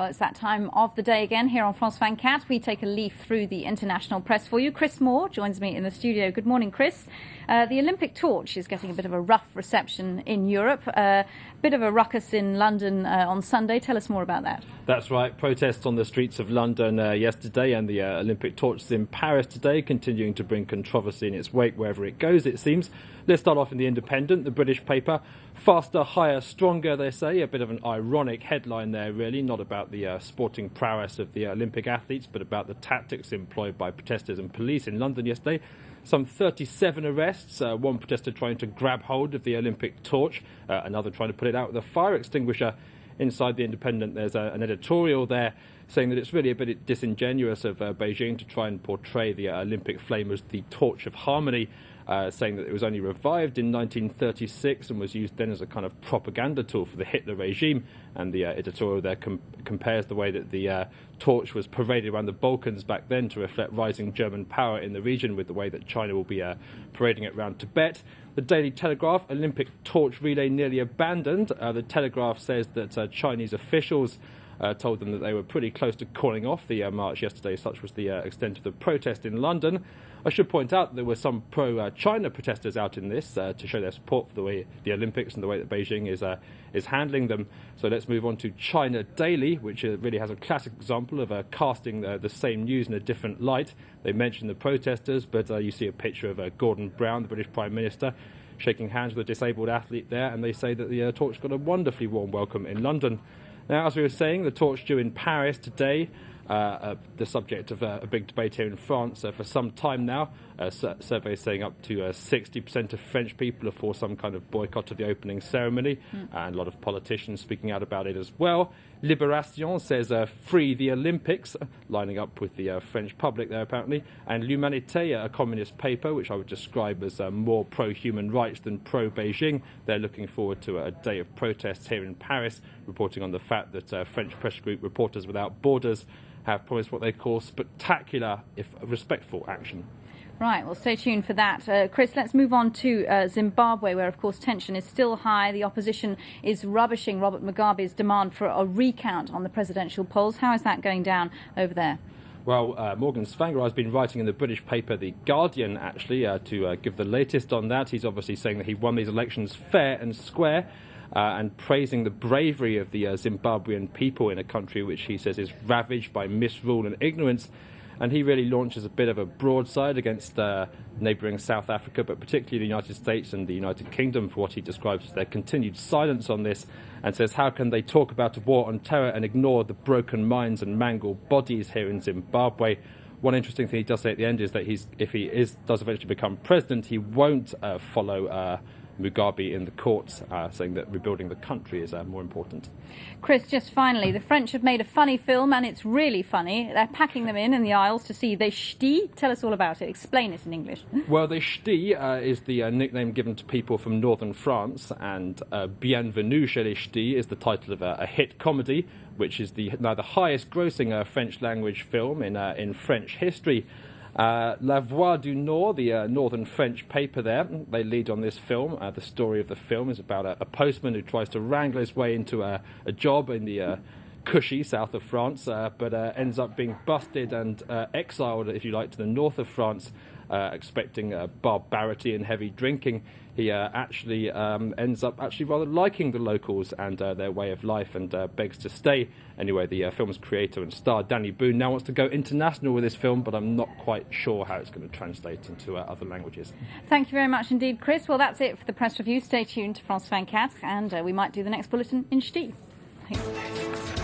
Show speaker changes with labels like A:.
A: Well, it's that time of the day again here on France 24. We take a leaf through the international press for you. Chris Moore joins me in the studio. Good morning, Chris. The Olympic torch is getting a bit of a rough reception in Europe. A bit of a ruckus in London on Sunday. Tell us more about that.
B: That's right. Protests on the streets of London yesterday, and the Olympic torch is in Paris today, continuing to bring controversy in its wake wherever it goes, it seems. Let's start off in The Independent, the British paper. Faster, higher, stronger, they say. A bit of an ironic headline there, really. Not about the sporting prowess of the Olympic athletes, but about the tactics employed by protesters and police in London yesterday. Some 37 arrests, one protester trying to grab hold of the Olympic torch, another trying to put it out with a fire extinguisher. Inside The Independent, there's an editorial there saying that it's really a bit disingenuous of Beijing to try and portray the Olympic flame as the torch of harmony, saying that it was only revived in 1936 and was used then as a kind of propaganda tool for the Hitler regime. And the editorial there compares the way that the torch was paraded around the Balkans back then to reflect rising German power in the region with the way that China will be parading it around Tibet. The Daily Telegraph, Olympic torch relay nearly abandoned. The Telegraph says that Chinese officials told them that they were pretty close to calling off the march yesterday. Such was the extent of the protest in London. I should point out that there were some pro-China protesters out in this to show their support for the way the Olympics and the way that Beijing is handling them. So let's move on to China Daily, which really has a classic example of casting the same news in a different light. They mention the protesters, but you see a picture of Gordon Brown, the British Prime Minister, shaking hands with a disabled athlete there, and they say that the torch got a wonderfully warm welcome in London. Now, as we were saying, the torch due in Paris today, the subject of a big debate here in France for some time now. Surveys saying up to 60% of French people are for some kind of boycott of the opening ceremony, and a lot of politicians speaking out about it as well. Libération says free the Olympics, lining up with the French public there apparently. And L'Humanité, a communist paper, which I would describe as more pro-human rights than pro-Beijing. They're looking forward to a day of protests here in Paris, reporting on the fact that French press group Reporters Without Borders have promised what they call spectacular, if respectful, action.
A: Right, well, stay tuned for that. Chris, let's move on to Zimbabwe, where, of course, tension is still high. The opposition is rubbishing Robert Mugabe's demand for a recount on the presidential polls. How is that going down over there?
B: Well, Morgan Tsvangirai has been writing in the British paper The Guardian, actually, to give the latest on that. He's obviously saying that he won these elections fair and square, and praising the bravery of the Zimbabwean people in a country which he says is ravaged by misrule and ignorance. And he really launches a bit of a broadside against neighbouring South Africa, but particularly the United States and the United Kingdom for what he describes as their continued silence on this, and says how can they talk about a war on terror and ignore the broken minds and mangled bodies here in Zimbabwe. One interesting thing he does say at the end is that if he does eventually become president, he won't follow Mugabe in the courts, saying that rebuilding the country is more important.
A: Chris, just finally, the French have made a funny film, and it's really funny. They're packing them in the aisles to see Les Ch'tis. Tell us all about it. Explain it in English. Well,
B: Les Ch'tis is the nickname given to people from northern France, and Bienvenue chez les Ch'tis is the title of a hit comedy, which is now the highest grossing French language film in French history. La Voix du Nord, the northern French paper there, they lead on this film. The story of the film is about a postman who tries to wrangle his way into a job in the cushy south of France, but ends up being busted and exiled, if you like, to the north of France, expecting barbarity and heavy drinking. He actually ends up rather liking the locals and their way of life, and begs to stay. Anyway, the film's creator and star, Danny Boone, now wants to go international with this film, but I'm not quite sure how it's going to translate into other languages.
A: Thank you very much indeed, Chris. Well, that's it for the press review. Stay tuned to France 24, and we might do the next bulletin in Ch'ti. Thanks.